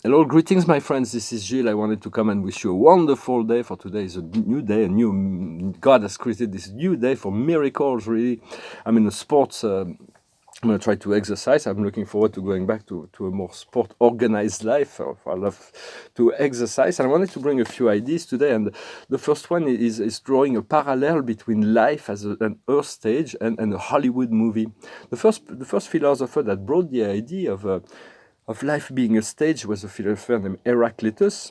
Hello, greetings, my friends. This is Gilles. I wanted to come and wish you a wonderful day. For today is a new day, God has created this new day for miracles. Really, I'm in the sports. I'm going to try to exercise. I'm looking forward to going back to a more sport organized life. I love to exercise. And I wanted to bring a few ideas today. And the first one is drawing a parallel between life as an earth stage and a Hollywood movie. The first philosopher that brought the idea of life being a stage was a philosopher named Heraclitus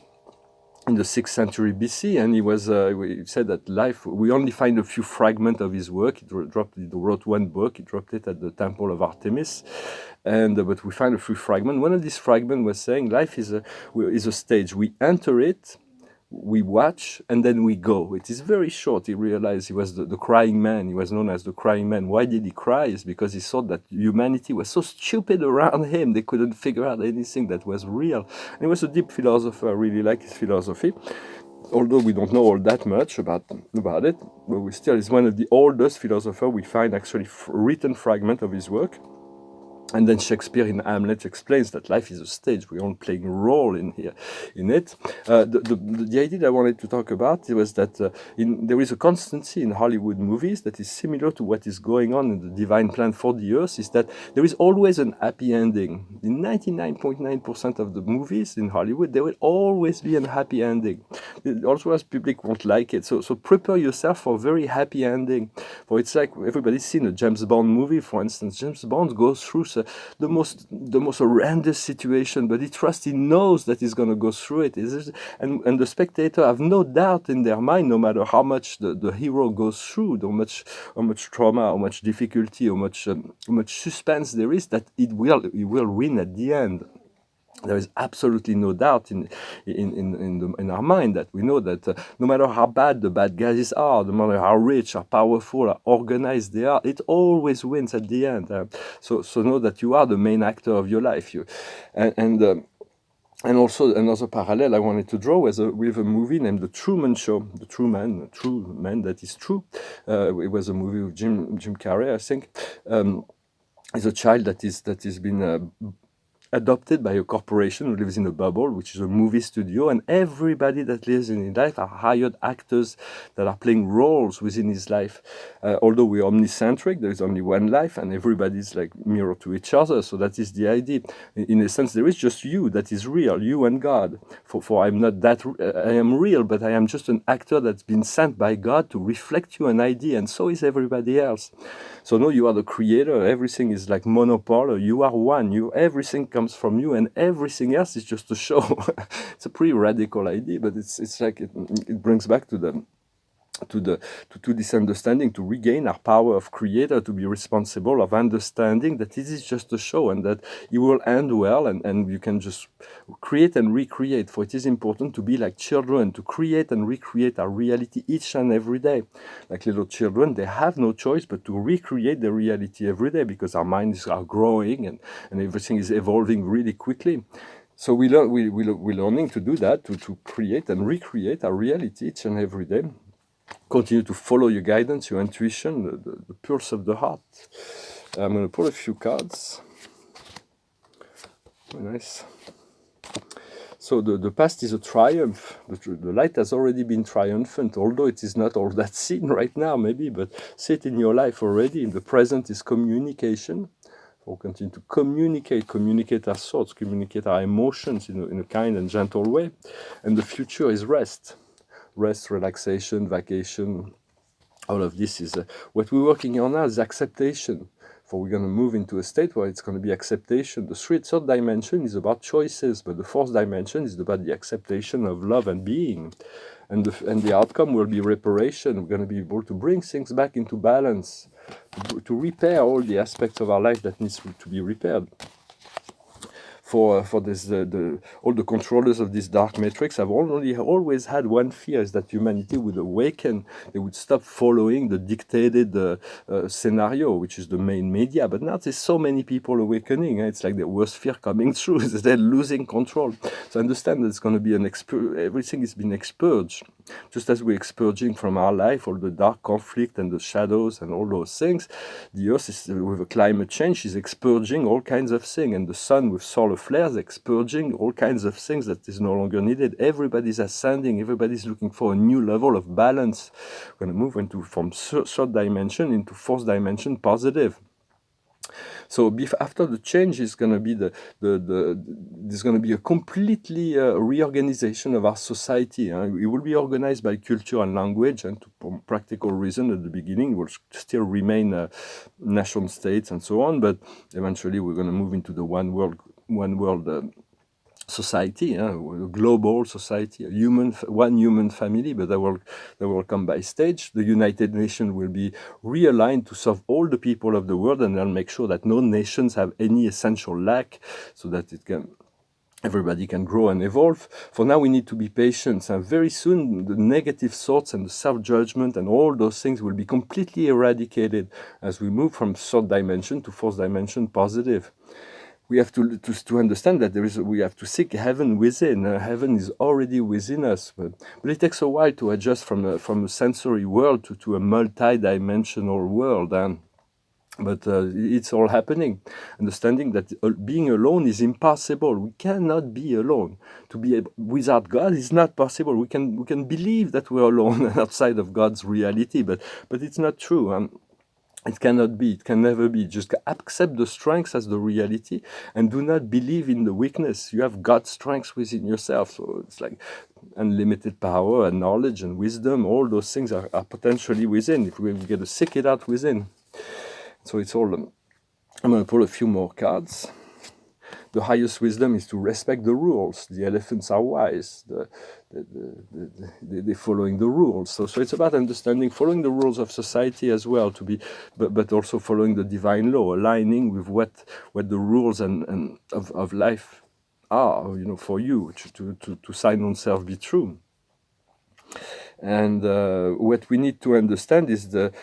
in the 6th century BC, and he said that life, we only find a few fragments of his work. He wrote one book, he dropped it at the temple of Artemis, but we find a few fragments. One of these fragments was saying life is a stage. We enter it, we watch, and then we go. It is very short. He realized he was the crying man. He was known as the crying man. Why did he cry? It's because he thought that humanity was so stupid around him. They couldn't figure out anything that was real. And he was a deep philosopher. I really like his philosophy. Although we don't know all that much about it, but we still is one of the oldest philosophers we find actually written fragment of his work. And then Shakespeare in Hamlet explains that life is a stage. We're all playing a role in it. The idea that I wanted to talk about was that there is a constancy in Hollywood movies that is similar to what is going on in the divine plan for the earth, is that there is always an happy ending. In 99.9% of the movies in Hollywood, there will always be a happy ending. Also, as public won't like it. So prepare yourself for a very happy ending. For it's like everybody's seen a James Bond movie, for instance. James Bond goes through the most horrendous situation, but he knows that he's going to go through it. And the spectator have no doubt in their mind, no matter how much the hero goes through, how much trauma, how much difficulty, how much suspense there is, that he will win at the end. There is absolutely no doubt in our mind that we know that no matter how bad the bad guys are, no matter how rich, how powerful, how organized they are, it always wins at the end. So know that you are the main actor of your life. And also another parallel I wanted to draw was with a movie named The Truman Show. The True Man that is true. It was a movie with Jim Carrey, I think. Is a child that is been adopted by a corporation who lives in a bubble, which is a movie studio, and everybody that lives in his life are hired actors that are playing roles within his life. Although we're omnicentric, there is only one life, and everybody's like mirror to each other. So that is the idea. In a sense, there is just you that is real, you and God. For I'm not that, I am real, but I am just an actor that's been sent by God to reflect you an idea, and so is everybody else. So no, you are the creator. Everything is like monopoly. You are one. Everything comes from you, and everything else is just a show. It's a pretty radical idea, but it's like it brings back to this understanding, to regain our power of creator, to be responsible of understanding that this is just a show and that it will end well, and you can just create and recreate. For it is important to be like children, to create and recreate our reality each and every day. Like little children, they have no choice but to recreate their reality every day, because our minds are growing and everything is evolving really quickly. So we're learning to do that, to create and recreate our reality each and every day. Continue to follow your guidance, your intuition, the pulse of the heart. I'm going to pull a few cards. Very nice. So the past is a triumph. The light has already been triumphant, although it is not all that seen right now, maybe, but see it in your life already. In the present is communication. We'll continue to communicate our thoughts, communicate our emotions in a kind and gentle way. And the future is rest. Rest, relaxation, vacation, all of this is what we're working on now is acceptation. For we're going to move into a state where it's going to be acceptation. The third dimension is about choices, but the fourth dimension is about the acceptation of love and being. And the outcome will be reparation. We're going to be able to bring things back into balance, to repair all the aspects of our life that needs to be repaired. For this, all the controllers of this dark matrix have always had one fear, is that humanity would awaken. They would stop following the dictated scenario, which is the main media. But now there's so many people awakening. It's like the worst fear coming through. They're losing control. So understand that it's going to be everything is being expurged. Just as we're expurging from our life all the dark conflict and the shadows and all those things, the Earth is, with a climate change, is expurging all kinds of things, and the Sun with solar flares expurging all kinds of things that is no longer needed. Everybody's ascending, everybody's looking for a new level of balance. We're going to move from third dimension into fourth dimension positive. So after the change is going to be there's going to be a completely reorganization of our society. It will be organized by culture and language, and for practical reason at the beginning it will still remain nation states and so on, but eventually we're going to move into the one world society, a global society, one human family, but that will come by stage. The United Nations will be realigned to serve all the people of the world, and they'll make sure that no nations have any essential lack, so that everybody can grow and evolve. For now, we need to be patient, and very soon the negative thoughts and the self-judgment and all those things will be completely eradicated as we move from third dimension to fourth dimension positive. We have to understand that we have to seek heaven within. Heaven is already within us, but it takes a while to adjust from a sensory world to a multi-dimensional world. But it's all happening. Understanding that being alone is impossible. We cannot be alone. To be without God is not possible. We can believe that we're alone outside of God's reality, but it's not true. It cannot be, it can never be. Just accept the strength as the reality and do not believe in the weakness. You have God's strength within yourself. So it's like unlimited power and knowledge and wisdom. All those things are potentially within if we get to seek it out within. So it's all, I'm going to pull a few more cards. The highest wisdom is to respect the rules. The elephants are wise. They're following the rules. So it's about understanding, following the rules of society as well, but also following the divine law, aligning with what the rules and of life are, for you, to sign on self be true. And what we need to understand is the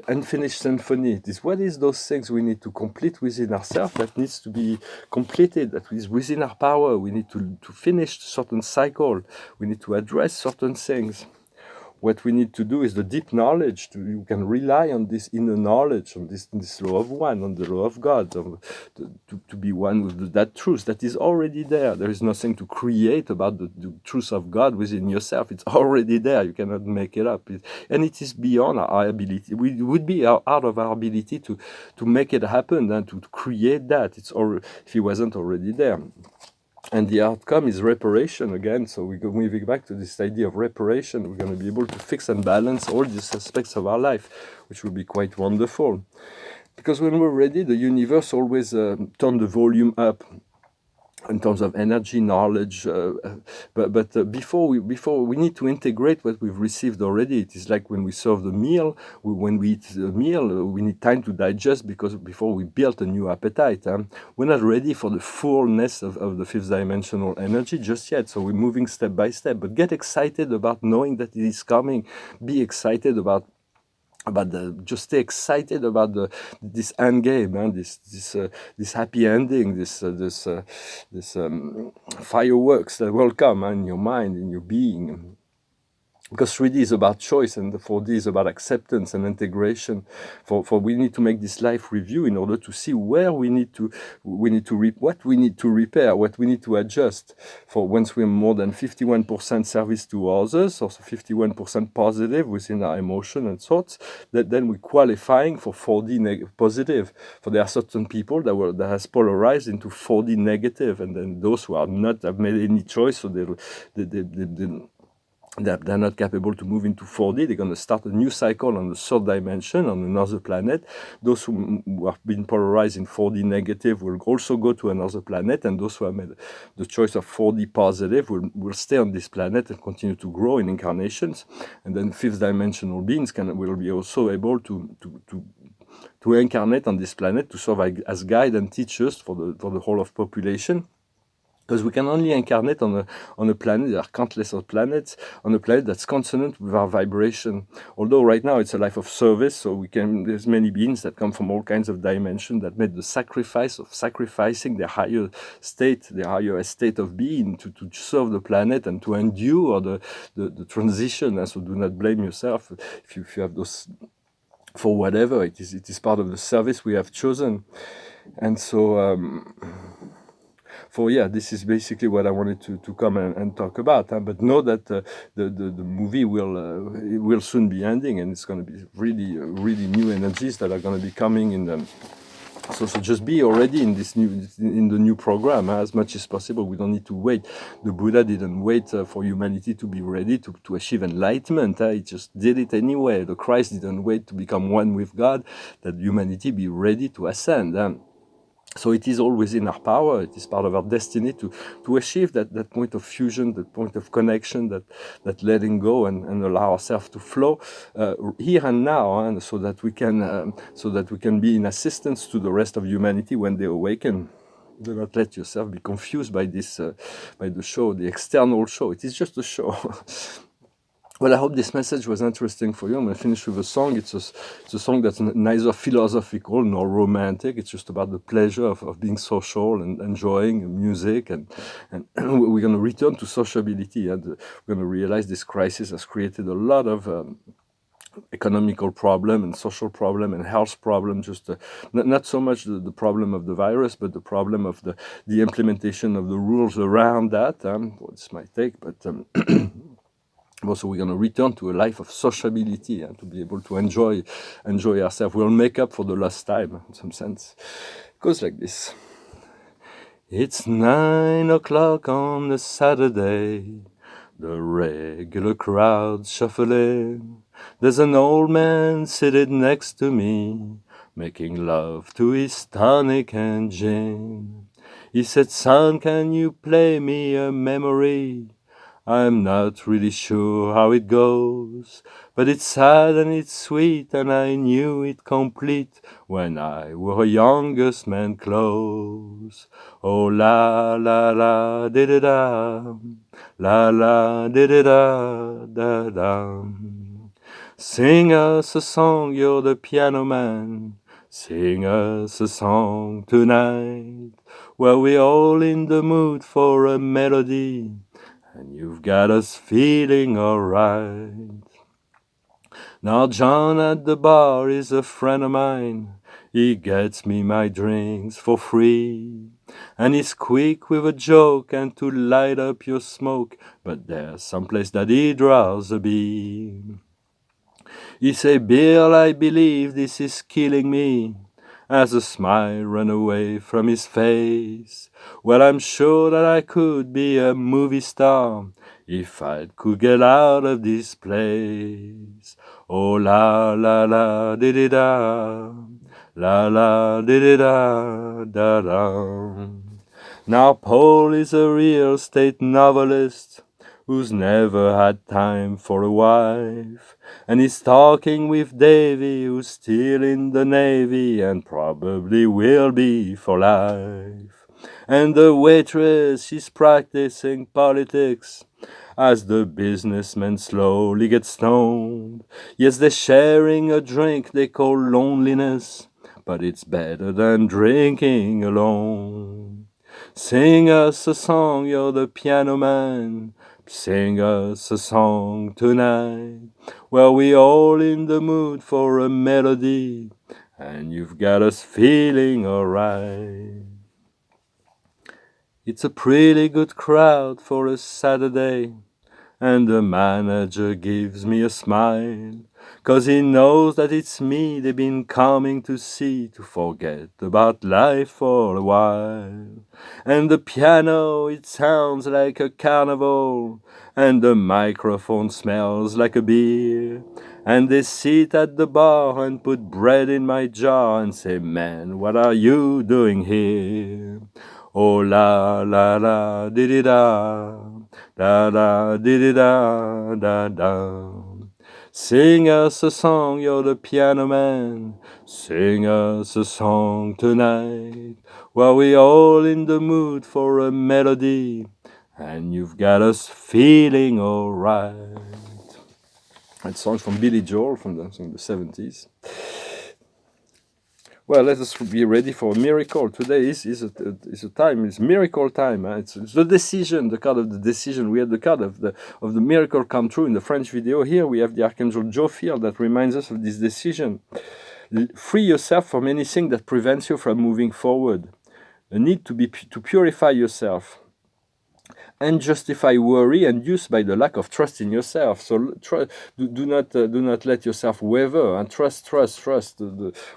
unfinished symphony. What is those things we need to complete within ourselves that needs to be completed, that is within our power. We need to finish certain cycle. We need to address certain things. What we need to do is the deep knowledge. You can rely on this inner knowledge, on this law of one, on the law of God, to be one with that truth that is already there. There is nothing to create about the truth of God within yourself. It's already there. You cannot make it up. And it is beyond our ability. We would be out of our ability to make it happen and to create that. If it wasn't already there. And the outcome is reparation again. So we're moving back to this idea of reparation. We're going to be able to fix and balance all these aspects of our life, which will be quite wonderful. Because when we're ready, the universe always turns the volume up in terms of energy, knowledge, but before we need to integrate what we've received already. It is like when we serve the meal. When we eat the meal, we need time to digest because before we build a new appetite. We're not ready for the fullness of the fifth dimensional energy just yet. So we're moving step by step. But get excited about knowing that it is coming. Be excited about just stay excited about this end game, this happy ending, this fireworks that will come in your mind, in your being. Because 3D is about choice and the 4D is about acceptance and integration. For we need to make this life review in order to see where what we need to repair, what we need to adjust. For once we're more than 51% service to others, or 51% positive within our emotion and thoughts, then we're qualifying for 4D positive. For there are certain people that has polarized into 4D negative, and then those who have made any choice, so they're not capable to move into 4D. They're going to start a new cycle on the third dimension, on another planet. Those who have been polarized in 4D negative will also go to another planet, and those who have made the choice of 4D positive will stay on this planet and continue to grow in incarnations. And then fifth dimensional beings will be also able to incarnate on this planet to serve as guide and teachers for the whole of population. Because we can only incarnate on a planet, there are countless of planets, on a planet that's consonant with our vibration. Although right now it's a life of service, so there's many beings that come from all kinds of dimensions that made the sacrifice of sacrificing their higher state of being to serve the planet and to endure the transition. And so do not blame yourself if you have those, for whatever, it is part of the service we have chosen. And so, this is basically what I wanted to come and talk about. But know that the movie will soon be ending, and it's going to be really new energies that are going to be coming in them. So just be already in the new program as much as possible. We don't need to wait. The Buddha didn't wait for humanity to be ready to achieve enlightenment. He just did it anyway. The Christ didn't wait to become one with God, that humanity be ready to ascend. So it is always in our power. It is part of our destiny to achieve that point of fusion, that point of connection, that letting go and allow ourselves to flow here and now, and so that we can be in assistance to the rest of humanity when they awaken. Do not let yourself be confused by this, by the show, the external show. It is just a show. Well, I hope this message was interesting for you. I'm going to finish with a song. It's a song that's neither philosophical nor romantic. It's just about the pleasure of being social and enjoying music. And we're going to return to sociability. And we're going to realize this crisis has created a lot of economical problem and social problem and health problem. Just not so much the problem of the virus, but the problem of the implementation of the rules around that. What's my take? But also, we're going to return to a life of sociability and to be able to enjoy ourselves. We'll make up for the lost time in some sense. It goes like this. It's 9 o'clock on a Saturday. The regular crowd shuffling. There's an old man sitting next to me, making love to his tonic and gin. He said, "Son, can you play me a memory? I'm not really sure how it goes, but it's sad and it's sweet, and I knew it complete when I wore a youngest man clothes. Oh, la, la, la, di-da-da, la, la, di-da-da, da-da. Sing us a song, you're the piano man. Sing us a song tonight. Well, we're all in the mood for a melody, and you've got us feeling alright. Now John at the bar is a friend of mine. He gets me my drinks for free, and he's quick with a joke and to light up your smoke, but there's someplace that he draws a beam. He say, "Bill, I believe this is killing me," as a smile ran away from his face. Well, I'm sure that I could be a movie star if I could get out of this place. Oh, la, la, la, di-di-da, la, la, di-di-da, da-da. Now Paul is a real estate novelist who's never had time for a wife, and he's talking with Davy, who's still in the Navy and probably will be for life. And the waitress, she's practicing politics as the businessmen slowly get stoned. Yes, they're sharing a drink they call loneliness, but it's better than drinking alone. Sing us a song, you're the piano man. Sing us a song tonight. Well, we all in the mood for a melody, and you've got us feeling alright. It's a pretty good crowd for a Saturday, and the manager gives me a smile, 'cause he knows that it's me they've been coming to see, to forget about life for a while. And the piano, it sounds like a carnival, and the microphone smells like a beer. And they sit at the bar and put bread in my jar and say, "Man, what are you doing here?" Oh, la, la, la, di-di-da, da, da, di-di-da, da, da. Sing us a song, you're the piano man. Sing us a song tonight. Well, we all in the mood for a melody, and you've got us feeling alright. That song from Billy Joel from the 70s. Well, let us be ready for a miracle. Today is a time, it's miracle time. It's the decision, the card of the decision. We have the card of the miracle come true in the French video. Here we have the Archangel Jophiel that reminds us of this decision. Free yourself from anything that prevents you from moving forward. A need to purify yourself. Unjustify worry induced by the lack of trust in yourself. So do not let yourself waver, and trust.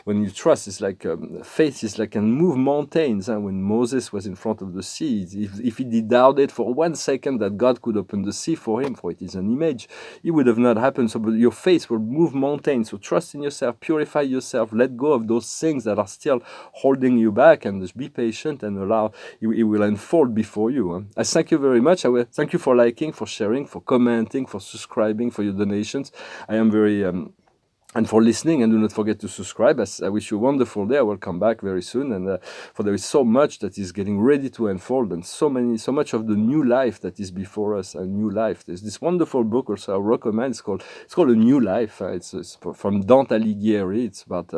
When you trust, it's like faith is like can move mountains. And when Moses was in front of the sea, if he did doubt it for 1 second that God could open the sea for him, for it is an image, it would have not happened. So but your faith will move mountains. So trust in yourself, purify yourself, let go of those things that are still holding you back, and just be patient and allow it will unfold before you. I thank you very much. I will thank you for liking, for sharing, for commenting, for subscribing, for your donations. I am very and for listening, and do not forget to subscribe. I wish you a wonderful day. I will come back very soon, and for there is so much that is getting ready to unfold, and so much of the new life that is before us. A new life. There's this wonderful book also I recommend. It's called A New Life. It's from Dante Alighieri. It's about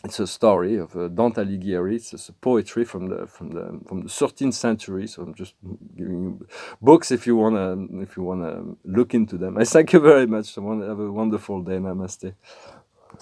it's a story of Dante Alighieri. It's a poetry from the 13th century. So I'm just giving you books if you wanna look into them. I thank you very much. Have a wonderful day. Namaste.